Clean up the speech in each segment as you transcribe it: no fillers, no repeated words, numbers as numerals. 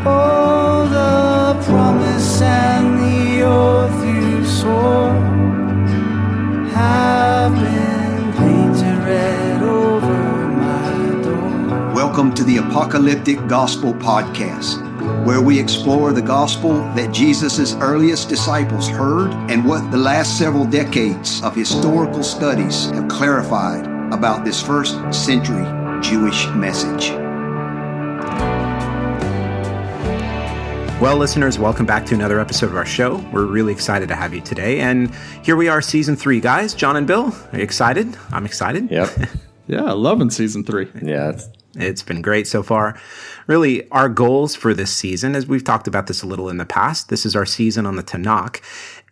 Oh, the promise and the oath you swore have been painted red over my door. Welcome to the Apocalyptic Gospel Podcast, where we explore the gospel that Jesus' earliest disciples heard and what the last several decades of historical studies have clarified about this first century Jewish message. Well, listeners, welcome back to another episode of our show. We're really excited to have you today. And here we are, Season 3, guys. John and Bill, are you excited? I'm excited. Yep. Yeah, loving Season 3. Yeah. It's been great so far. Really, our goals for this season, as we've talked about this a little in the past, this is our season on the Tanakh.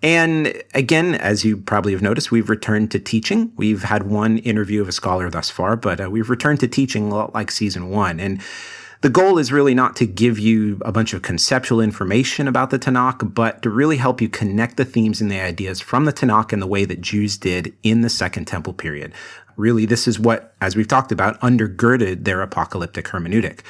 And again, as you probably have noticed, we've returned to teaching. We've had one interview of a scholar thus far, but we've returned to teaching a lot like Season 1. And the goal is really not to give you a bunch of conceptual information about the Tanakh, but to really help you connect the themes and the ideas from the Tanakh in the way that Jews did in the Second Temple period. Really, this is what, as we've talked about, undergirded their apocalyptic hermeneutic.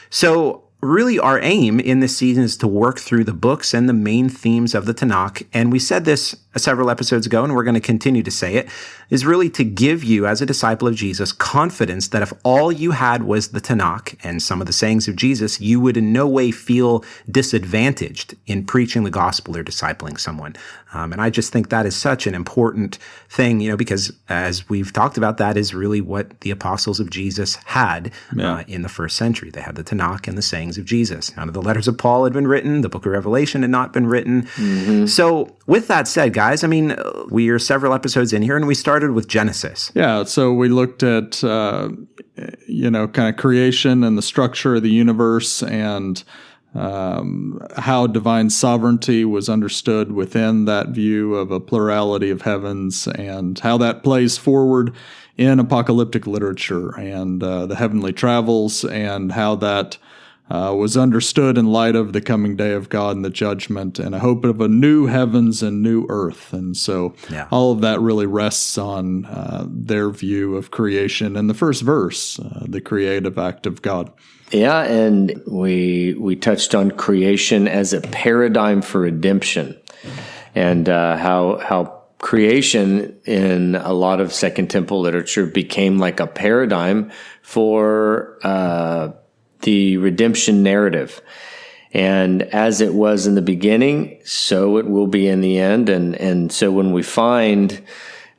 So really, our aim in this season is to work through the books and the main themes of the Tanakh. And we said this several episodes ago, and we're going to continue to say it, is really to give you, as a disciple of Jesus, confidence that if all you had was the Tanakh and some of the sayings of Jesus, you would in no way feel disadvantaged in preaching the gospel or discipling someone. And I just think that is such an important thing, because as we've talked about, that is really what the apostles of Jesus had in the first century. They had the Tanakh and the sayings of Jesus. None of the letters of Paul had been written. The book of Revelation had not been written. Mm-hmm. So with that said, guys, we are several episodes in here, and we started with Genesis. Yeah, so we looked at, kind of creation and the structure of the universe and how divine sovereignty was understood within that view of a plurality of heavens and how that plays forward in apocalyptic literature and the heavenly travels and how that was understood in light of the coming day of God and the judgment and a hope of a new heavens and new earth. And so all of that really rests on their view of creation in the first verse, the creative act of God. Yeah, and we touched on creation as a paradigm for redemption and how creation in a lot of Second Temple literature became like a paradigm for the redemption narrative. And as it was in the beginning, so it will be in the end. And so when we find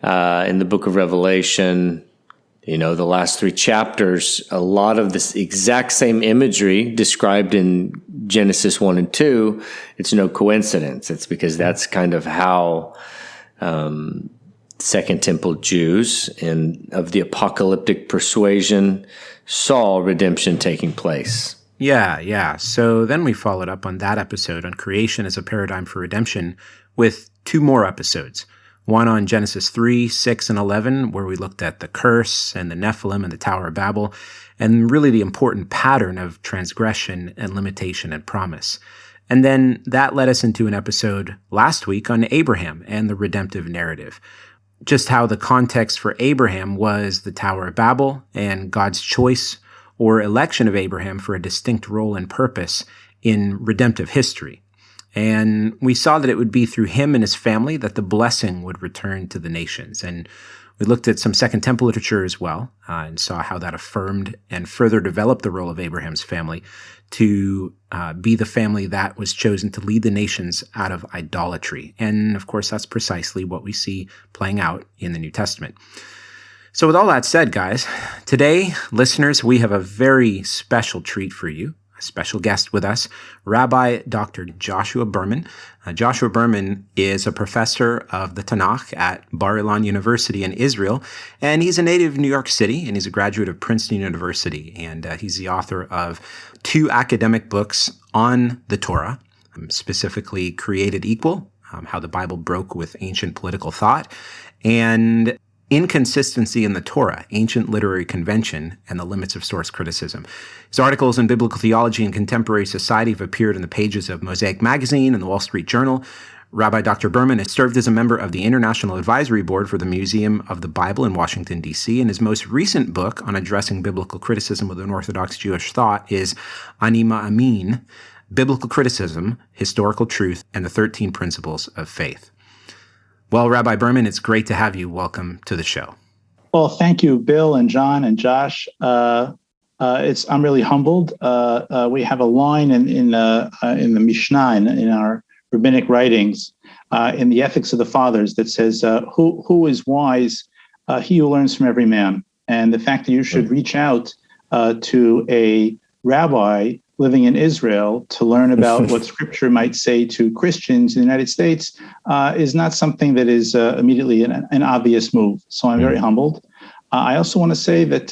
in the book of Revelation, the last 3 chapters, a lot of this exact same imagery described in Genesis 1 and 2, it's no coincidence. It's because that's kind of how Second Temple Jews and of the apocalyptic persuasion saw redemption taking place. Yeah. So then we followed up on that episode on creation as a paradigm for redemption with 2 more episodes. One on Genesis 3, 6, and 11, where we looked at the curse and the Nephilim and the Tower of Babel, and really the important pattern of transgression and limitation and promise. And then that led us into an episode last week on Abraham and the redemptive narrative. Just how the context for Abraham was the Tower of Babel and God's choice or election of Abraham for a distinct role and purpose in redemptive history. And we saw that it would be through him and his family that the blessing would return to the nations. And we looked at some Second Temple literature as well and saw how that affirmed and further developed the role of Abraham's family to be the family that was chosen to lead the nations out of idolatry. And of course, that's precisely what we see playing out in the New Testament. So with all that said, guys, today, listeners, we have a very special treat for you. A special guest with us, Rabbi Dr. Joshua Berman. Joshua Berman is a professor of the Tanakh at Bar-Ilan University in Israel, and he's a native of New York City, and he's a graduate of Princeton University, and he's the author of 2 academic books on the Torah, specifically Created Equal, how the Bible broke with ancient political thought, and Inconsistency in the Torah, Ancient Literary Convention, and the Limits of Source Criticism. His articles in biblical theology and contemporary society have appeared in the pages of Mosaic Magazine and the Wall Street Journal. Rabbi Dr. Berman has served as a member of the International Advisory Board for the Museum of the Bible in Washington, D.C., and his most recent book on addressing biblical criticism with an orthodox Jewish thought is Ani Ma'amin, Biblical Criticism, Historical Truth, and the 13 Principles of Faith. Well, Rabbi Berman, it's great to have you. Welcome to the show. Well, thank you, Bill and John and Josh. I'm really humbled. We have a line in the Mishnah, in our rabbinic writings, in the Ethics of the Fathers, that says, "Who is wise? He who learns from every man." And the fact that you should reach out to a rabbi living in Israel to learn about what Scripture might say to Christians in the United States is not something that is immediately an obvious move. So I'm very humbled. I also want to say that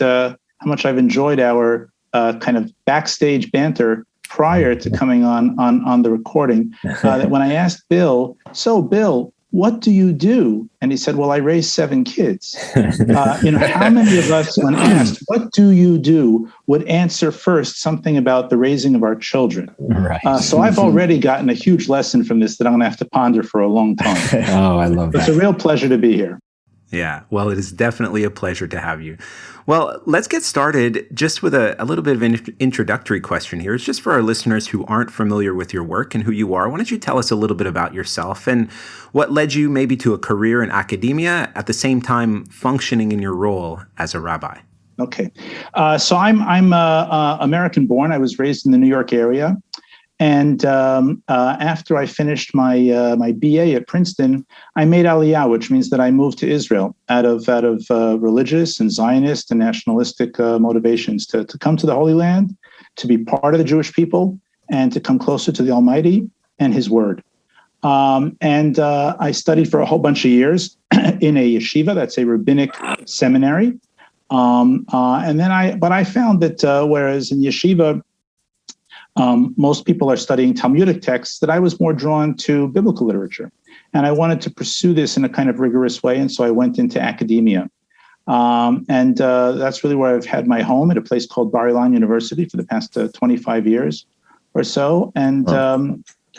how much I've enjoyed our kind of backstage banter prior to coming on the recording. That when I asked Bill, "So Bill, what do you do?" And he said, "Well, I raised 7 kids." How many of us, when asked, "What do you do?" would answer first something about the raising of our children. Right. So I've already gotten a huge lesson from this that I'm going to have to ponder for a long time. Oh, I love that. It's a real pleasure to be here. Yeah, well, it is definitely a pleasure to have you. Well, let's get started just with a little bit of an introductory question here. It's just for our listeners who aren't familiar with your work and who you are. Why don't you tell us a little bit about yourself and what led you maybe to a career in academia, at the same time functioning in your role as a rabbi? Okay. So I'm American born. I was raised in the New York area. And after I finished my BA at Princeton, I made Aliyah, which means that I moved to Israel out of religious and Zionist and nationalistic motivations to come to the Holy Land, to be part of the Jewish people, and to come closer to the Almighty and His Word. I studied for a whole bunch of years in a yeshiva, that's a rabbinic seminary. But I found that whereas in yeshiva, most people are studying Talmudic texts, that I was more drawn to biblical literature. And I wanted to pursue this in a kind of rigorous way. And so I went into academia. That's really where I've had my home, at a place called Bar-Ilan University, for the past 25 years or so. And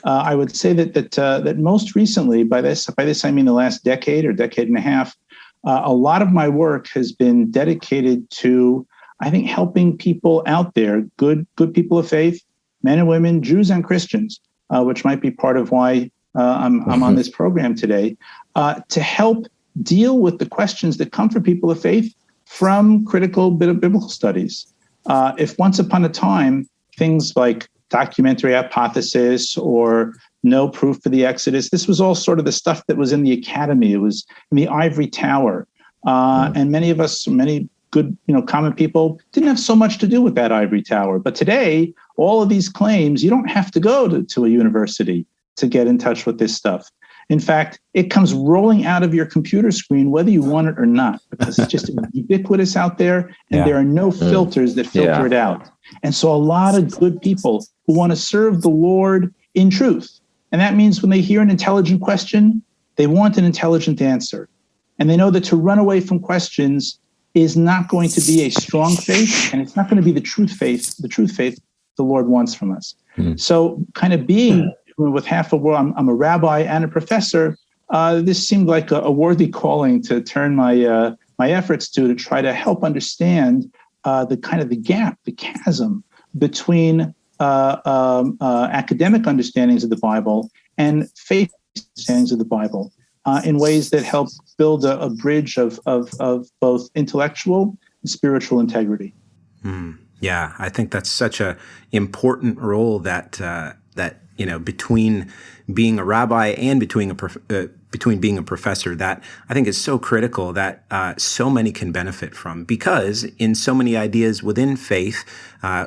I would say that most recently, by this I mean the last decade or decade and a half, a lot of my work has been dedicated to, I think, helping people out there, good people of faith, men and women, Jews and Christians, which might be part of why I'm on this program today, to help deal with the questions that come from people of faith from critical biblical studies. If once upon a time, things like documentary hypothesis or no proof for the Exodus, this was all sort of the stuff that was in the academy. It was in the ivory tower. And many of us, many good, common people didn't have so much to do with that ivory tower. But today, all of these claims, you don't have to go to a university to get in touch with this stuff. In fact, it comes rolling out of your computer screen, whether you want it or not, because it's just ubiquitous out there, and there are no filters that filter it out. And so a lot of good people who want to serve the Lord in truth, and that means when they hear an intelligent question, they want an intelligent answer. And they know that to run away from questions is not going to be a strong faith, and it's not going to be the truth faith the Lord wants from us. So kind of being with half a world, I'm a rabbi and a professor, this seemed like a worthy calling to turn my efforts to try to help understand the gap, the chasm between academic understandings of the Bible and faith understandings of the Bible, in ways that help build a bridge of both intellectual and spiritual integrity. Yeah, I think that's such a important role that between being a rabbi and between being a professor, that I think is so critical, that so many can benefit from, because in so many ideas within faith,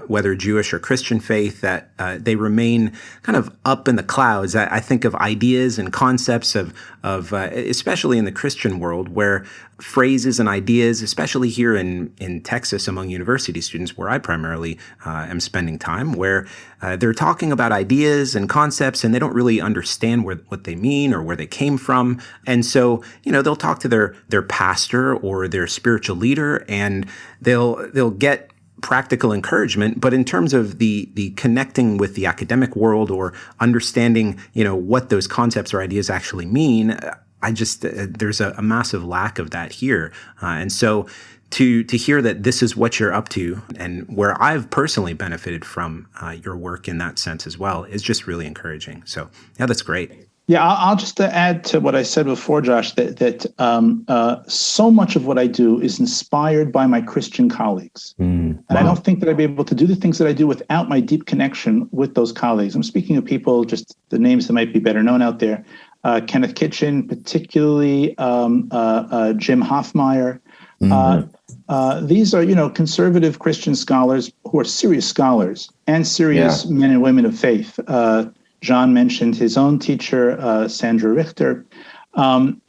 whether Jewish or Christian faith, that they remain kind of up in the clouds. I think of ideas and concepts of especially in the Christian world, where phrases and ideas, especially here in Texas among university students, where I primarily am spending time, where they're talking about ideas and concepts and they don't really understand what they mean or where they came from. And so, they'll talk to their pastor or their spiritual leader, and they'll get practical encouragement. But in terms of the connecting with the academic world or understanding, what those concepts or ideas actually mean, there's a massive lack of that here. And so to hear that this is what you're up to, and where I've personally benefited from your work in that sense as well, is just really encouraging. So yeah, that's great. Yeah, I'll just add to what I said before, Josh, that so much of what I do is inspired by my Christian colleagues. And I don't think that I'd be able to do the things that I do without my deep connection with those colleagues. I'm speaking of people, just the names that might be better known out there. Kenneth Kitchen, particularly Jim Hoffmeyer. These are, conservative Christian scholars who are serious scholars and serious men and women of faith. John mentioned his own teacher, Sandra Richter. And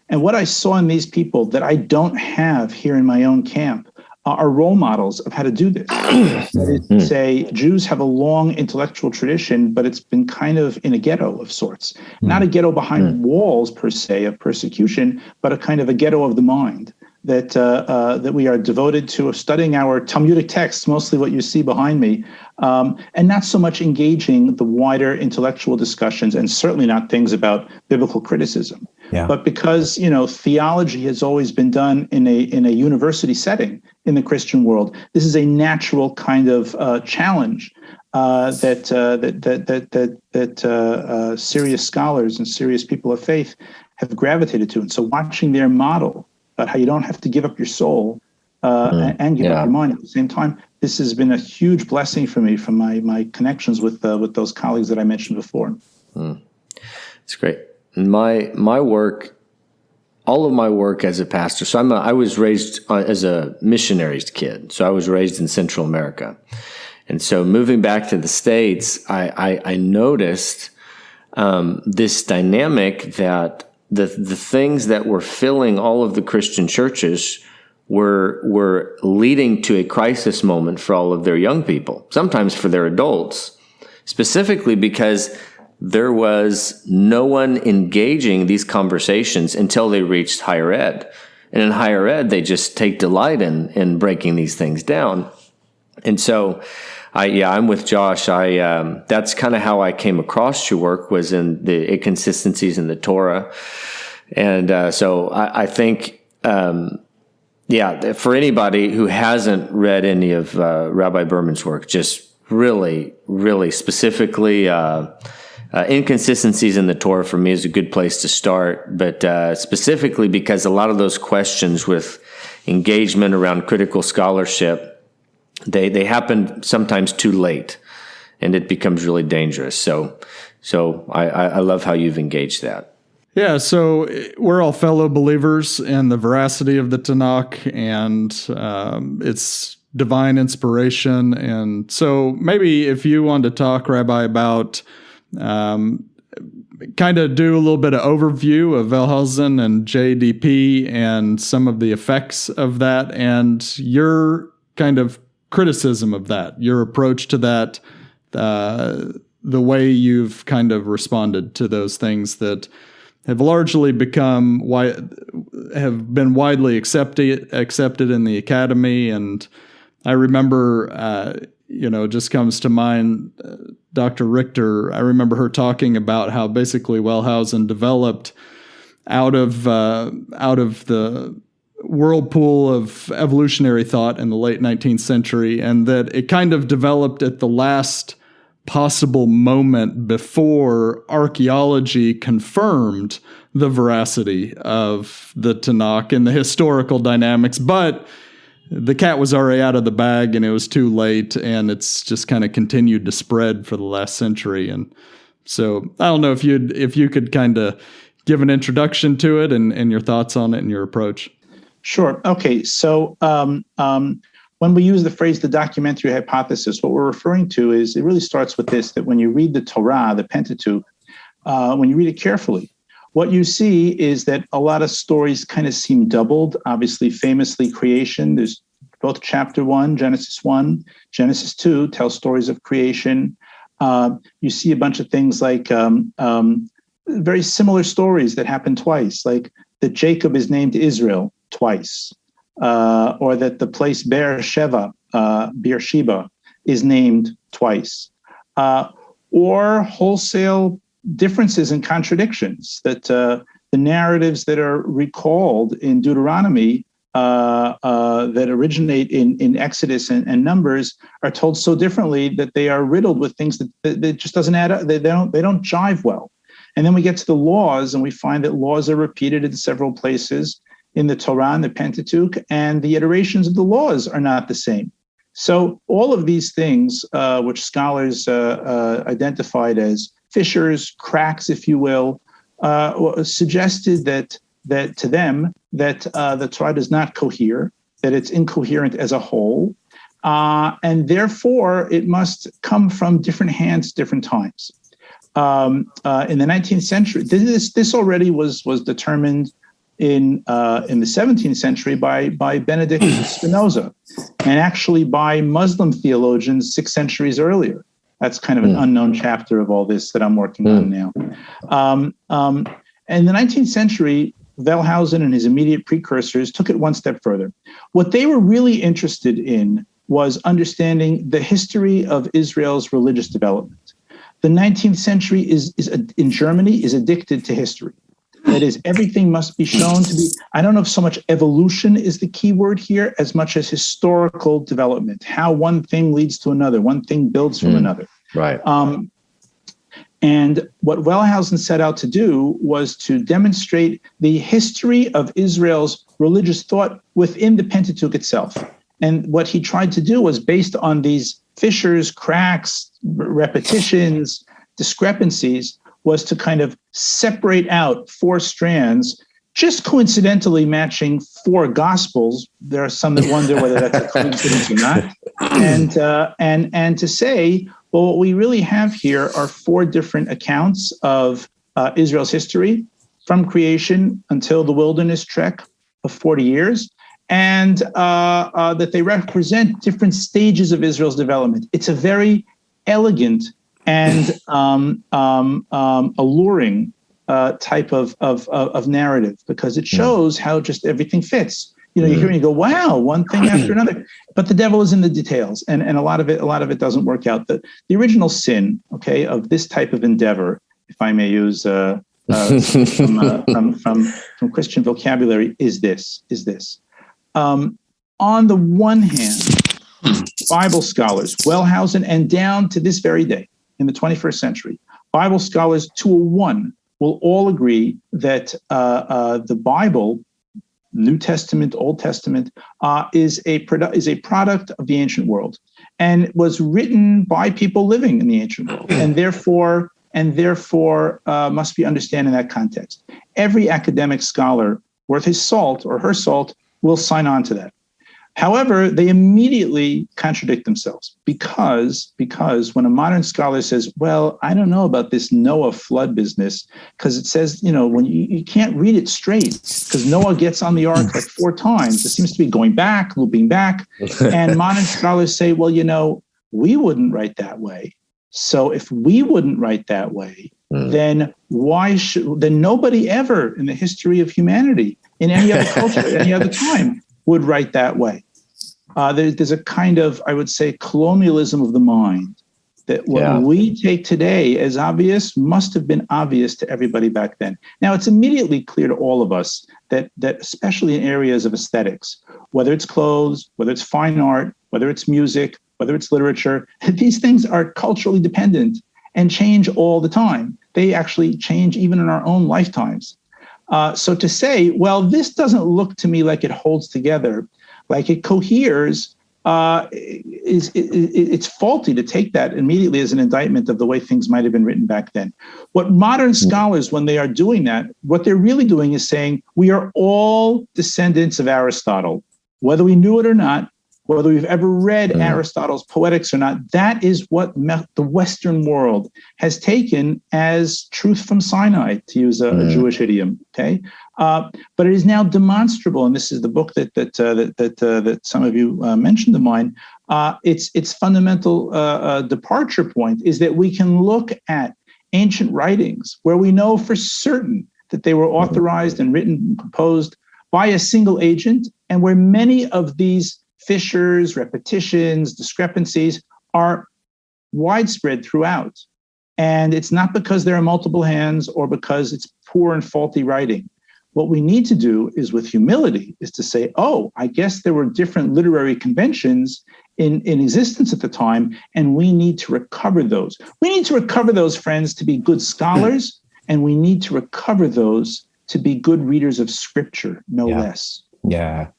what I saw in these people that I don't have here in my own camp are role models of how to do this. That is to say, Jews have a long intellectual tradition, but it's been kind of in a ghetto of sorts. Not a ghetto behind walls, per se, of persecution, but a kind of a ghetto of the mind. That we are devoted to studying our Talmudic texts, mostly what you see behind me, and not so much engaging the wider intellectual discussions, and certainly not things about biblical criticism. Yeah. But because theology has always been done in a university setting in the Christian world, this is a natural kind of challenge that serious scholars and serious people of faith have gravitated to. And so, watching their model about how you don't have to give up your soul and give up your mind at the same time. This has been a huge blessing for me from my connections with those colleagues that I mentioned before. It's great. And my work, all of my work as a pastor. So I was raised as a missionary's kid. So I was raised in Central America, and so moving back to the States, I noticed this dynamic that the things that were filling all of the Christian churches were leading to a crisis moment for all of their young people, sometimes for their adults, specifically because there was no one engaging these conversations until they reached higher ed. And in higher ed, they just take delight in breaking these things down. And so I'm with Josh. That's kind of how I came across your work, was in the inconsistencies in the Torah. And so I think, for anybody who hasn't read any of Rabbi Berman's work, just really, really specifically, inconsistencies in the Torah for me is a good place to start. But specifically because a lot of those questions with engagement around critical scholarship, they happen sometimes too late, and it becomes really dangerous. So I love how you've engaged that. Yeah, so we're all fellow believers in the veracity of the Tanakh and its divine inspiration. And so maybe if you want to talk, Rabbi, about kind of do a little bit of overview of Wellhausen and JDP and some of the effects of that and your kind of criticism of that, your approach to that, the way you've kind of responded to those things that have largely have been widely accepted in the academy. And I remember, just comes to mind, Dr. Richter. I remember her talking about how basically Wellhausen developed out of the whirlpool of evolutionary thought in the late 19th century, and that it kind of developed at the last possible moment before archaeology confirmed the veracity of the Tanakh and the historical dynamics. But the cat was already out of the bag and it was too late, and it's just kind of continued to spread for the last century. And so I don't know if you could kind of give an introduction to it and your thoughts on it and your approach. Sure. Okay. So when we use the phrase the documentary hypothesis, what we're referring to is, it really starts with this, that when you read the Torah, the Pentateuch, when you read it carefully, what you see is that a lot of stories kind of seem doubled. Obviously, famously, creation. There's both chapter 1, Genesis 1, Genesis 2 tells stories of creation. You see a bunch of things like very similar stories that happen twice, like that Jacob is named Israel twice. Or that the place Beersheba is named twice, or wholesale differences and contradictions, that the narratives that are recalled in Deuteronomy that originate in Exodus and Numbers are told so differently that they are riddled with things that just doesn't add up. They don't jive well. And then we get to the laws, and we find that laws are repeated in several places in the Torah and the Pentateuch, and the iterations of the laws are not the same. So all of these things, which scholars identified as fissures, cracks, if you will, suggested that to them that the Torah does not cohere, that it's incoherent as a whole, and therefore it must come from different hands, different times. In the 19th century, this already was determined in the 17th century by Benedict Spinoza, and actually by Muslim theologians 6 centuries earlier. That's kind of an unknown chapter of all this that I'm working on now. In the 19th century, Wellhausen and his immediate precursors took it one step further. What they were really interested in was understanding the history of Israel's religious development. The 19th century in Germany is addicted to history. That is, everything must be shown to be, I don't know if so much evolution is the key word here, as much as historical development, how one thing leads to another, one thing builds from another. Right. And what Wellhausen set out to do was to demonstrate the history of Israel's religious thought within the Pentateuch itself. And what he tried to do was, based on these fissures, cracks, repetitions, discrepancies, was to kind of separate out 4 strands, just coincidentally matching 4 gospels. There are some that wonder whether that's a coincidence or not. And to say, well, what we really have here are 4 different accounts of Israel's history from creation until the wilderness trek of 40 years, and that they represent different stages of Israel's development. It's a very elegant and alluring type of narrative, because it shows how just everything fits. You know, you hear and you go, wow, one thing after another. But the devil is in the details, and a lot of it doesn't work out. The original sin, okay, of this type of endeavor, if I may use from Christian vocabulary, is this. On the one hand, Bible scholars, Wellhausen, and down to this very day, in the 21st century, Bible scholars to a one will all agree that the Bible, New Testament, Old Testament, is a product of the ancient world, and was written by people living in the ancient world, and therefore must be understood in that context. Every academic scholar worth his salt or her salt will sign on to that. However, they immediately contradict themselves, because when a modern scholar says, well, I don't know about this Noah flood business, because it says, when you can't read it straight, because Noah gets on the ark like 4 times. It seems to be going back, looping back. And modern scholars say, well, we wouldn't write that way. So if we wouldn't write that way, then then nobody ever in the history of humanity, in any other culture, at any other time, would write that way. There's a kind of, I would say, colonialism of the mind, that what we take today as obvious must have been obvious to everybody back then. Now, it's immediately clear to all of us that especially in areas of aesthetics, whether it's clothes, whether it's fine art, whether it's music, whether it's literature, these things are culturally dependent and change all the time. They actually change even in our own lifetimes. So to say, well, this doesn't look to me like it holds together, like it coheres, it's faulty to take that immediately as an indictment of the way things might have been written back then. What modern scholars, when they are doing that, what they're really doing is saying, we are all descendants of Aristotle, whether we knew it or not, whether we've ever read Aristotle's Poetics or not. That is what the Western world has taken as truth from Sinai, to use a Jewish idiom. Okay, but it is now demonstrable, and this is the book that some of you mentioned of mine. Its fundamental departure point is that we can look at ancient writings where we know for certain that they were authorized and written and composed by a single agent, and where many of these fissures, repetitions, discrepancies are widespread throughout. And it's not because there are multiple hands or because it's poor and faulty writing. What we need to do is, with humility, is to say, oh, I guess there were different literary conventions in existence at the time, and we need to recover those. We need to recover those, friends, to be good scholars, and we need to recover those to be good readers of Scripture, no less. Yeah,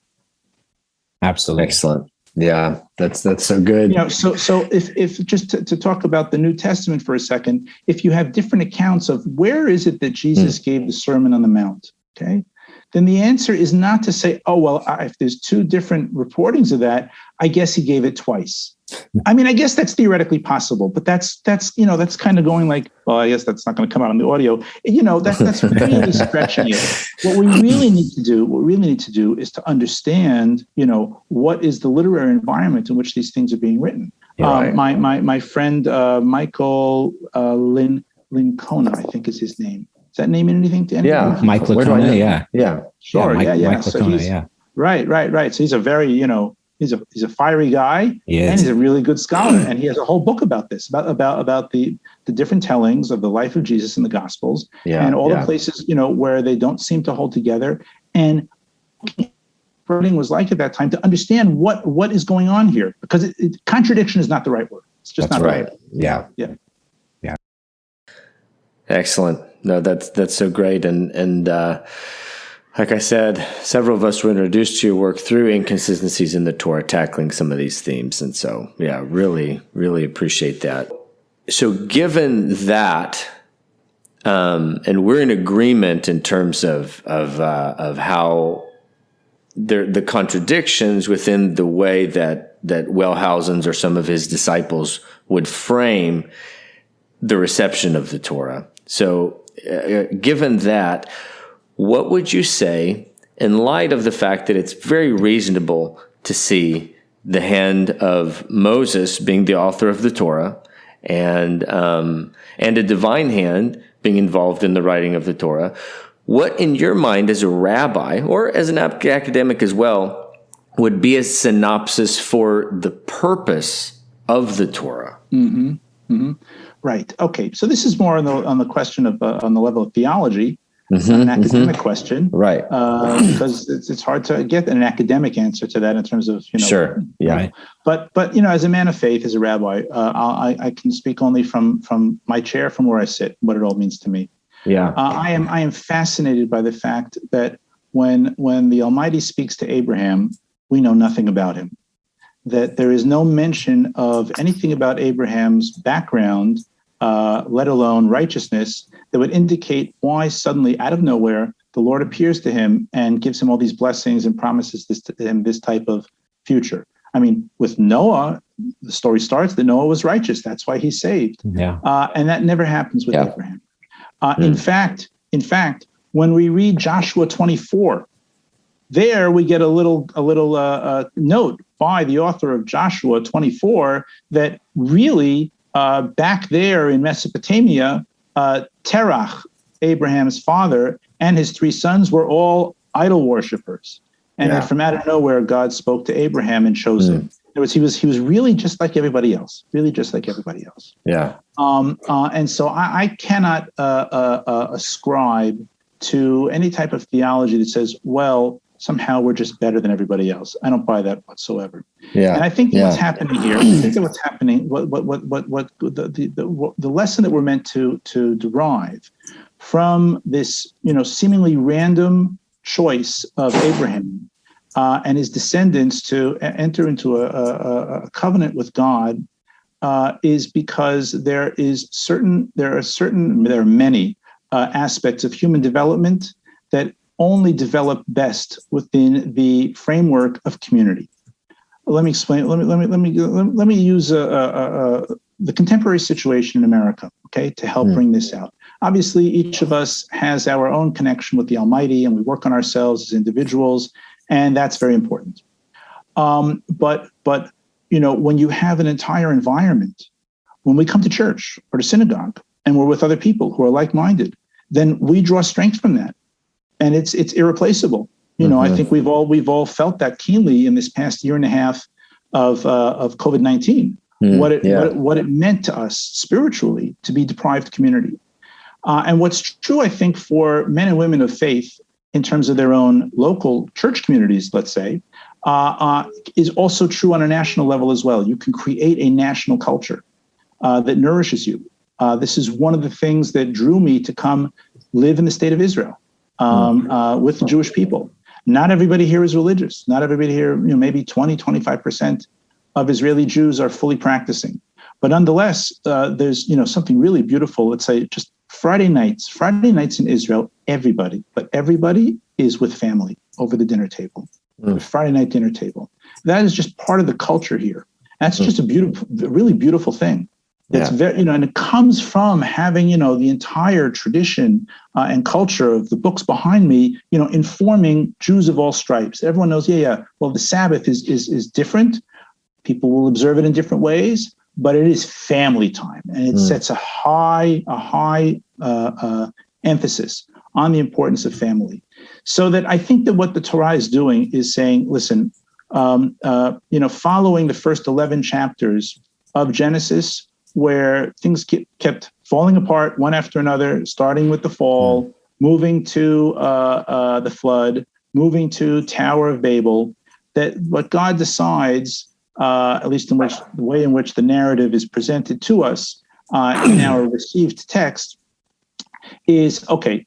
absolutely. Excellent. Yeah, that's so good. So if just to talk about the New Testament for a second, if you have different accounts of where is it that Jesus gave the Sermon on the Mount, okay, then the answer is not to say, oh, well, if there's two different reportings of that, I guess he gave it twice. I mean, I guess that's theoretically possible, but that's kind of going like, well, I guess that's not going to come out on the audio. That's really stretching it. What we really need to do is to understand, what is the literary environment in which these things are being written. Right. My friend Michael Lincona, I think is his name. Does that name anything to anybody? Yeah, Mike Lincona. Yeah. Sure. Mike So Lincona, Right. So he's a very, he's a fiery guy, and he's a really good scholar, and he has a whole book about this, about the different tellings of the life of Jesus in the Gospels, and all the places, where they don't seem to hold together, and writing was like at that time to understand what is going on here, because contradiction is not the right word. It's just not right. Yeah. Excellent. No, that's so great. And like I said, several of us were introduced to your work through inconsistencies in the Torah, tackling some of these themes. And so, really, really appreciate that. So given that, and we're in agreement in terms of how the contradictions within the way that Wellhausen's or some of his disciples would frame the reception of the Torah. So given that, what would you say in light of the fact that it's very reasonable to see the hand of Moses being the author of the Torah and a divine hand being involved in the writing of the Torah? What, in your mind, as a rabbi or as an academic as well, would be a synopsis for the purpose of the Torah? Mm-hmm. Mm-hmm. Right. Okay. So this is more on the question of on the level of theology. It's not an academic question, right? Because it's hard to get an academic answer to that in terms of Sure. Yeah. But as a man of faith, as a rabbi, I can speak only from my chair, from where I sit, what it all means to me. Yeah. I am fascinated by the fact that when the Almighty speaks to Abraham, we know nothing about him. That there is no mention of anything about Abraham's background, let alone righteousness, that would indicate why suddenly, out of nowhere, the Lord appears to him and gives him all these blessings and promises this type of future. I mean, with Noah, the story starts that Noah was righteous. That's why he's saved. Yeah. And that never happens with Abraham. In fact, when we read Joshua 24, there we get a little note by the author of Joshua 24 that really back there in Mesopotamia, Terach, Abraham's father, and his three sons were all idol worshippers, and that from out of nowhere God spoke to Abraham and chose him. In other words, he was really just like everybody else. Yeah. And so I cannot ascribe to any type of theology that says, well, somehow we're just better than everybody else. I don't buy that whatsoever. Yeah. And I think what's happening here, what the lesson that we're meant to derive from this, seemingly random choice of Abraham and his descendants to enter into a covenant with God is because there are many aspects of human development that only develop best within the framework of community. Let me explain. Let me use the contemporary situation in America, okay, to help bring this out. Obviously, each of us has our own connection with the Almighty, and we work on ourselves as individuals, and that's very important. But when you have an entire environment, when we come to church or to synagogue, and we're with other people who are like-minded, then we draw strength from that. And it's irreplaceable. I think we've all felt that keenly in this past year and a half of COVID-19. What it meant to us spiritually to be deprived community. And what's true, I think, for men and women of faith in terms of their own local church communities, let's say, is also true on a national level as well. You can create a national culture that nourishes you. This is one of the things that drew me to come live in the state of Israel with the Jewish people. Not everybody here is religious. Not everybody here, maybe 20, 25% of Israeli Jews are fully practicing. But nonetheless, there's, something really beautiful. Let's say just Friday nights in Israel, everybody is with family over the dinner table, the Friday night dinner table. That is just part of the culture here. That's just a really beautiful thing. It's very, and it comes from having, the entire tradition and culture of the books behind me, informing Jews of all stripes. Everyone knows, well, the Sabbath is different. People will observe it in different ways, but it is family time, and it sets a high emphasis on the importance of family. So that I think that what the Torah is doing is saying, listen, following the first 11 chapters of Genesis, where things kept falling apart one after another, starting with the fall, moving to the flood, moving to Tower of Babel, that what God decides, at least in the way in which the narrative is presented to us in our received text, is, okay,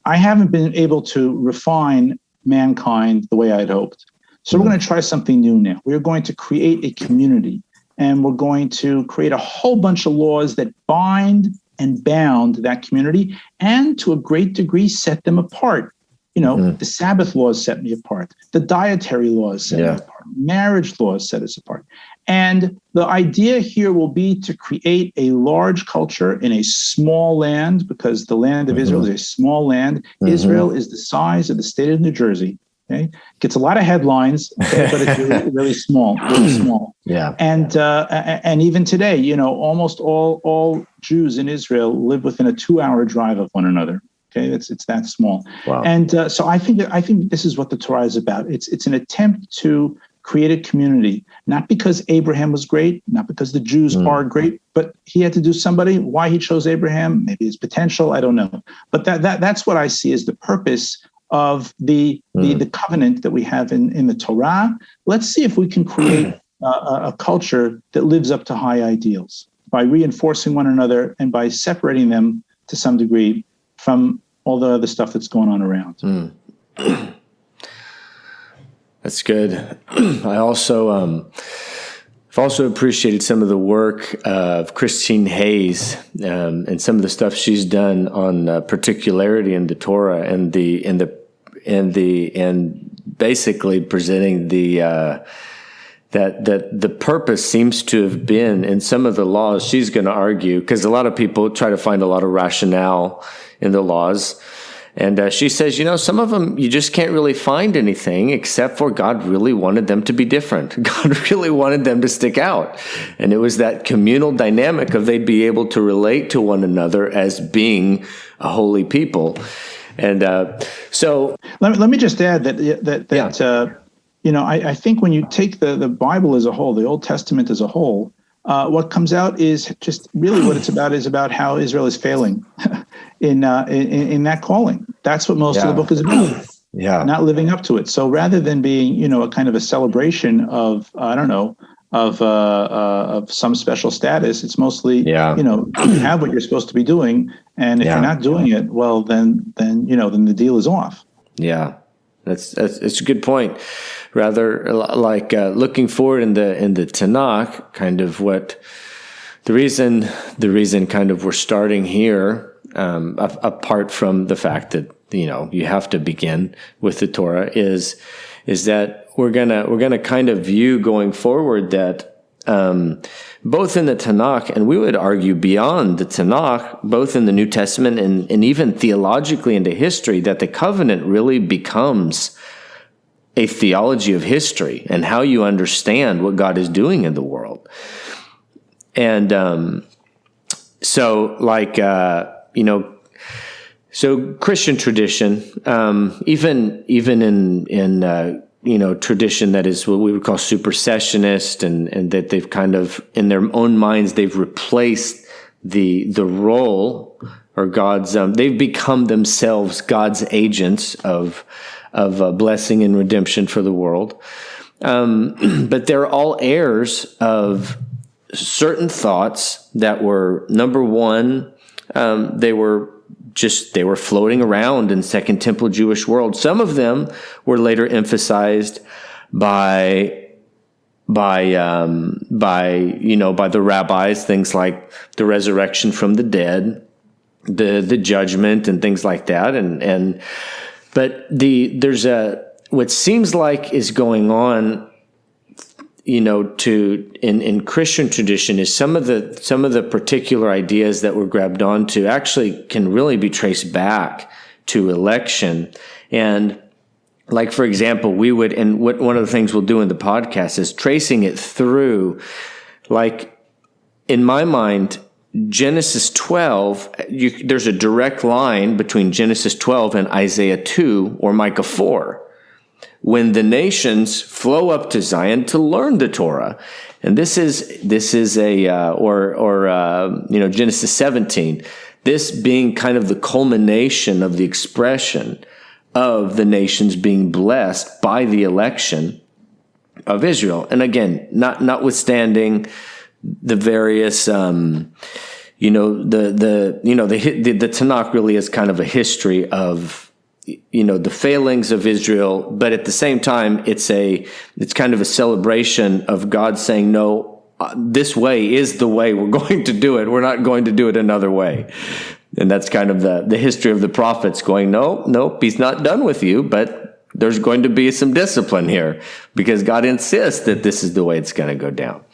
I haven't been able to refine mankind the way I'd hoped. So we're going to try something new now. We're going to create a community. And we're going to create a whole bunch of laws that bind and bound that community and to a great degree set them apart. The Sabbath laws set me apart. The dietary laws set me apart. Marriage laws set us apart. And the idea here will be to create a large culture in a small land, because the land of Israel is a small land. Israel is the size of the state of New Jersey. Okay, gets a lot of headlines, okay, but it's really small, really small. Yeah. And even today, almost all Jews in Israel live within a 2-hour drive of one another. Okay, it's that small. Wow. And so I think this is what the Torah is about. It's an attempt to create a community, not because Abraham was great, not because the Jews are great, but he had to do somebody. Why he chose Abraham, maybe his potential, I don't know. But that's what I see as the purpose of the covenant that we have in the Torah. Let's see if we can create a culture that lives up to high ideals by reinforcing one another and by separating them to some degree from all the other stuff that's going on around. That's good. I also I've also appreciated some of the work of Christine Hayes and some of the stuff she's done on particularity in the Torah and basically presenting that the purpose seems to have been in some of the laws. She's going to argue, because a lot of people try to find a lot of rationale in the laws. And she says, some of them, you just can't really find anything except for God really wanted them to be different. God really wanted them to stick out. And it was that communal dynamic of they'd be able to relate to one another as being a holy people. And so... Let me just add that I think when you take the Bible as a whole, the Old Testament as a whole, what comes out is just really what it's about is about how Israel is failing in that calling. That's what most of the book is about. Not living up to it. So rather than being, a kind of a celebration of, of some special status, it's mostly, you have what you're supposed to be doing. And if you're not doing it, well, then the deal is off. Yeah. That's a good point. Rather like looking forward in the Tanakh, kind of what the reason kind of we're starting here, apart from the fact that you have to begin with the Torah, is that we're gonna kind of view going forward that both in the Tanakh, and we would argue beyond the Tanakh, both in the New Testament and even theologically into history, that the covenant really becomes a theology of history and how you understand what God is doing in the world. And so Christian tradition, even in tradition that is what we would call supersessionist, and that they've kind of, in their own minds, they've replaced the role or God's. They've become themselves God's agents of blessing and redemption for the world. But they're all heirs of certain thoughts that were, number one, they were floating around in Second Temple Jewish world. Some of them were later emphasized by the rabbis, things like the resurrection from the dead, the judgment, and things like that. But there's what seems like is going on, in Christian tradition, is some of the particular ideas that were grabbed onto actually can really be traced back to election. And like, for example, one of the things we'll do in the podcast is tracing it through, like, in my mind, Genesis 12, there's a direct line between Genesis 12 and Isaiah 2 or Micah 4, when the nations flow up to Zion to learn the Torah. And this is Genesis 17, this being kind of the culmination of the expression of the nations being blessed by the election of Israel. And again, notwithstanding the various, the Tanakh really is kind of a history of, the failings of Israel, but at the same time, it's kind of a celebration of God saying, no, this way is the way we're going to do it. We're not going to do it another way. And that's kind of the history of the prophets going, nope, he's not done with you, but there's going to be some discipline here because God insists that this is the way it's going to go down.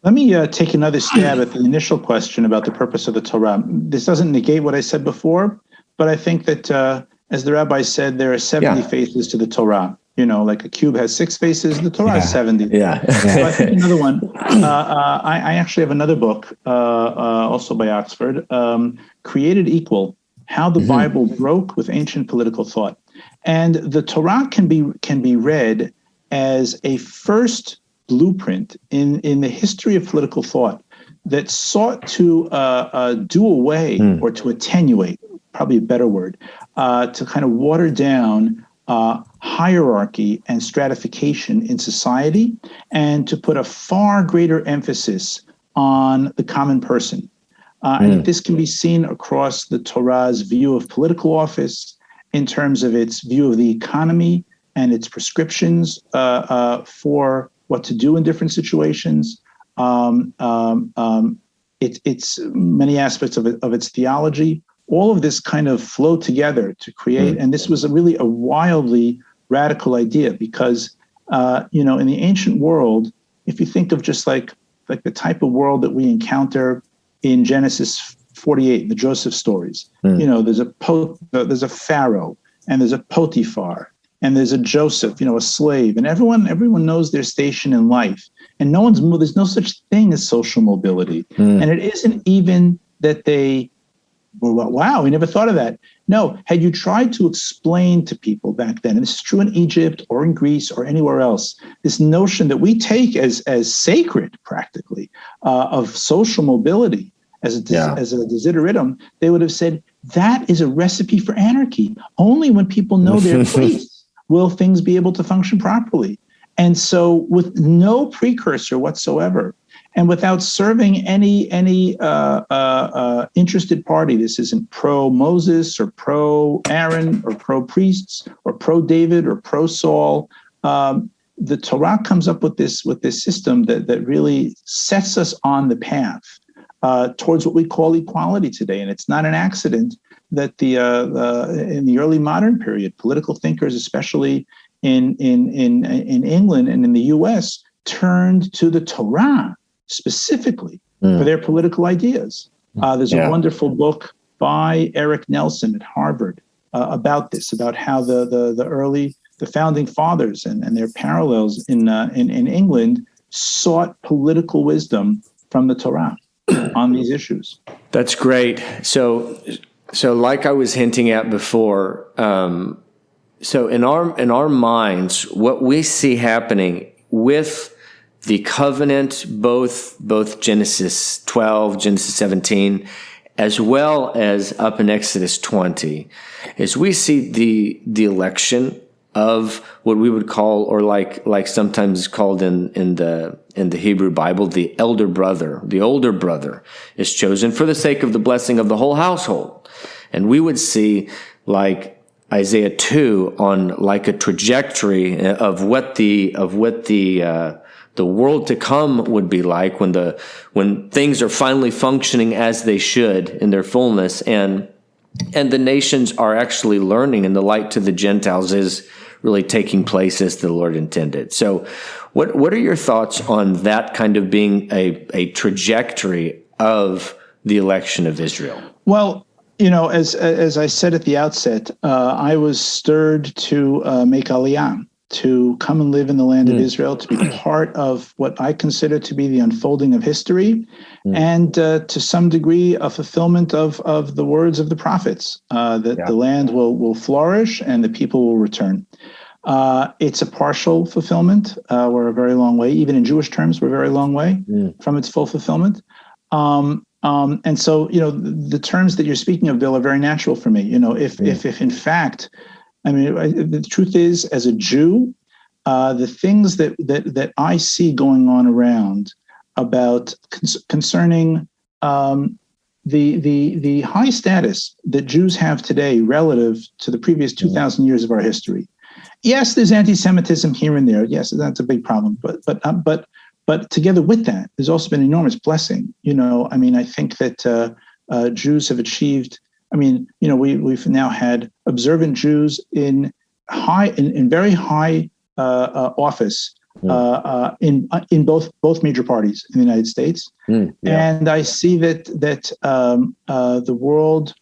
Let me take another stab at the initial question about the purpose of the Torah. This doesn't negate what I said before, but I think that, as the rabbi said, there are 70 faces to the Torah. Like a cube has 6 faces, the Torah has 70. Yeah. So I think another one, I actually have another book, also by Oxford, Created Equal, How the Bible Broke with Ancient Political Thought. And the Torah can be read as a first blueprint in the history of political thought that sought to do away or to attenuate, probably a better word, to kind of water down hierarchy and stratification in society, and to put a far greater emphasis on the common person. I think this can be seen across the Torah's view of political office, in terms of its view of the economy and its prescriptions for what to do in different situations. It's many aspects of its theology. All of this kind of flow together to create, and this was really a wildly radical idea because, in the ancient world, if you think of just like the type of world that we encounter in Genesis 48, the Joseph stories, there's a Pharaoh, and there's a Potiphar, and there's a Joseph, a slave, and everyone knows their station in life, and there's no such thing as social mobility, and it isn't even that they. Well, wow, we never thought of that. No, had you tried to explain to people back then, and this is true in Egypt or in Greece or anywhere else, this notion that we take as sacred, practically, of social mobility as a desideratum, they would have said, that is a recipe for anarchy. Only when people know their place will things be able to function properly. And so with no precursor whatsoever, and without serving any interested party, this isn't pro-Moses or pro-Aaron or pro-priests or pro-David or pro-Saul. The Torah comes up with this system that really sets us on the path towards what we call equality today. And it's not an accident that in the early modern period, political thinkers, especially in England and in the U.S., turned to the Torah specifically for their political ideas. There's a wonderful book by Eric Nelson at Harvard about this, about how the founding fathers and their parallels in England sought political wisdom from the Torah on these issues. That's great. So like I was hinting at before, so in our minds, what we see happening with the covenant, both Genesis 12, Genesis 17, as well as up in Exodus 20, is we see the election of what we would call, or like sometimes called in the Hebrew Bible, the elder brother. The older brother is chosen for the sake of the blessing of the whole household. And we would see, like Isaiah 2, on like a trajectory of what the world to come would be like when things are finally functioning as they should in their fullness, and the nations are actually learning, and the light to the Gentiles is really taking place as the Lord intended. So what are your thoughts on that kind of being a trajectory of the election of Israel? Well, as I said at the outset, I was stirred to make Aliyah, to come and live in the land of Israel, to be part of what I consider to be the unfolding of history, and to some degree a fulfillment of the words of the prophets, that the land will flourish and the people will return. It's a partial fulfillment. We're a very long way, even in Jewish terms, we're a very long way from its full fulfillment. And so, the terms that you're speaking of, Bill, are very natural for me. If in fact, I mean, the truth is, as a Jew, the things that I see going on around about concerning the high status that Jews have today relative to the previous 2,000 years of our history. Yes, there's anti-Semitism here and there. Yes, that's a big problem. But together with that, there's also been enormous blessing. I think that Jews have achieved. We've now had observant Jews in very high office in both major parties in the United States, and I see that the world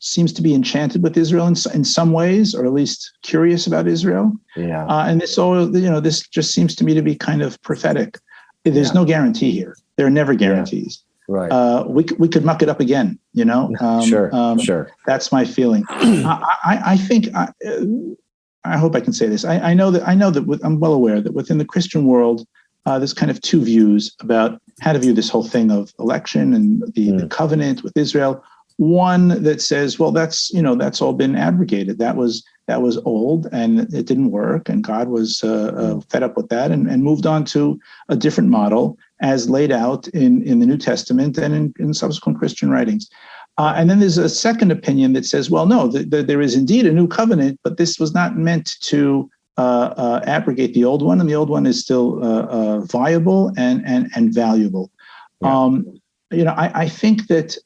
seems to be enchanted with Israel in some ways, or at least curious about Israel. And this just seems to me to be kind of prophetic. There's no guarantee here. There are never guarantees. Right. We could muck it up again, Sure. That's my feeling. I think, I hope I can say this. I know that I'm well aware that within the Christian world, there's kind of two views about how to view this whole thing of election and the covenant with Israel. One that says, well, that's all been abrogated. That was old and it didn't work, and God was fed up with that and moved on to a different model as laid out in the New Testament and in subsequent Christian writings. And then there's a second opinion that says, well, no, there is indeed a new covenant, but this was not meant to abrogate the old one, and the old one is still viable and valuable. I think that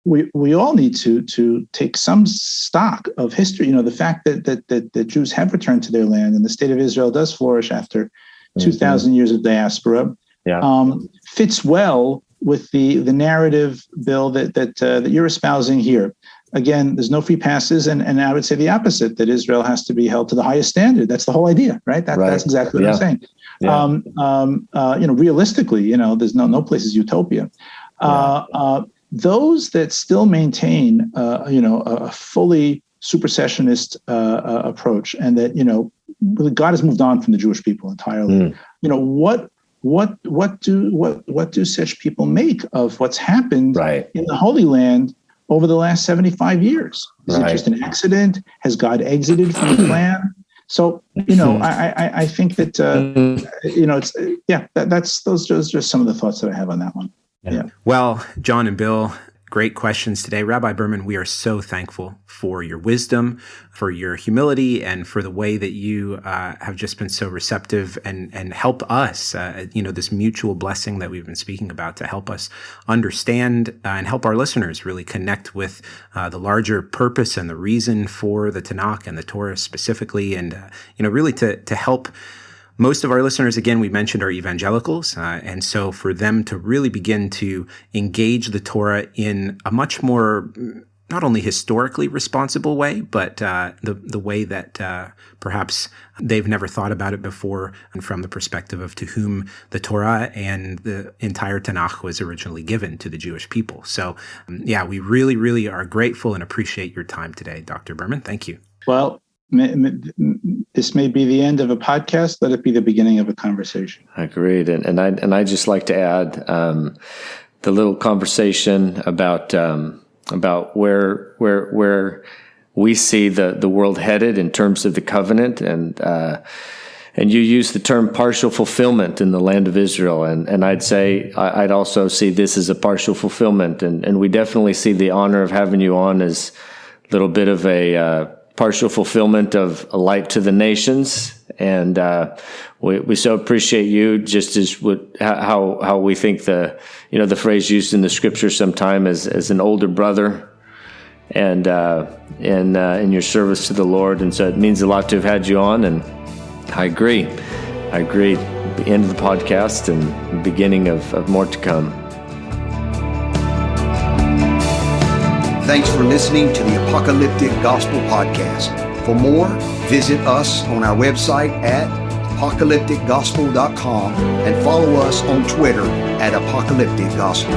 we all need to take some stock of history. The fact that Jews have returned to their land and the state of Israel does flourish after 2,000 years of diaspora fits well with the narrative, Bill, that you're espousing here. Again, there's no free passes, and I would say the opposite, that Israel has to be held to the highest standard. That's the whole idea, right? That's exactly what I'm saying. Realistically, there's no place is utopia. Those that still maintain, a fully supersessionist approach, and that really God has moved on from the Jewish people entirely. What do such people make of what's happened in the Holy Land over the last 75 years? Is it just an accident? Has God exited from the plan? So I think that those are just some of the thoughts that I have on that one. Yeah. Well, John and Bill, great questions today. Rabbi Berman, we are so thankful for your wisdom, for your humility, and for the way that you have just been so receptive and help us, this mutual blessing that we've been speaking about, to help us understand and help our listeners really connect with the larger purpose and the reason for the Tanakh and the Torah specifically, and really to help. Most of our listeners, again, we mentioned, are evangelicals, and so for them to really begin to engage the Torah in a much more, not only historically responsible way, but the way that perhaps they've never thought about it before, and from the perspective of to whom the Torah and the entire Tanakh was originally given, to the Jewish people. So, we really, really are grateful and appreciate your time today, Dr. Berman. Thank you. Well, This may be the end of a podcast. Let it be the beginning of a conversation. Agreed. And I just like to add the little conversation about where we see the world headed in terms of the covenant, and you use the term partial fulfillment in the land of Israel, and I'd say I'd also see this as a partial fulfillment, and we definitely see the honor of having you on as a little bit of a partial fulfillment of a light to the nations, and we so appreciate you, just as how we think the phrase used in the scripture sometime as an older brother, and in your service to the Lord, and so it means a lot to have had you on, and I agree. The end of the podcast and the beginning of more to come. Thanks for listening to the Apocalyptic Gospel Podcast. For more, visit us on our website at apocalypticgospel.com and follow us on Twitter at Apocalyptic Gospel.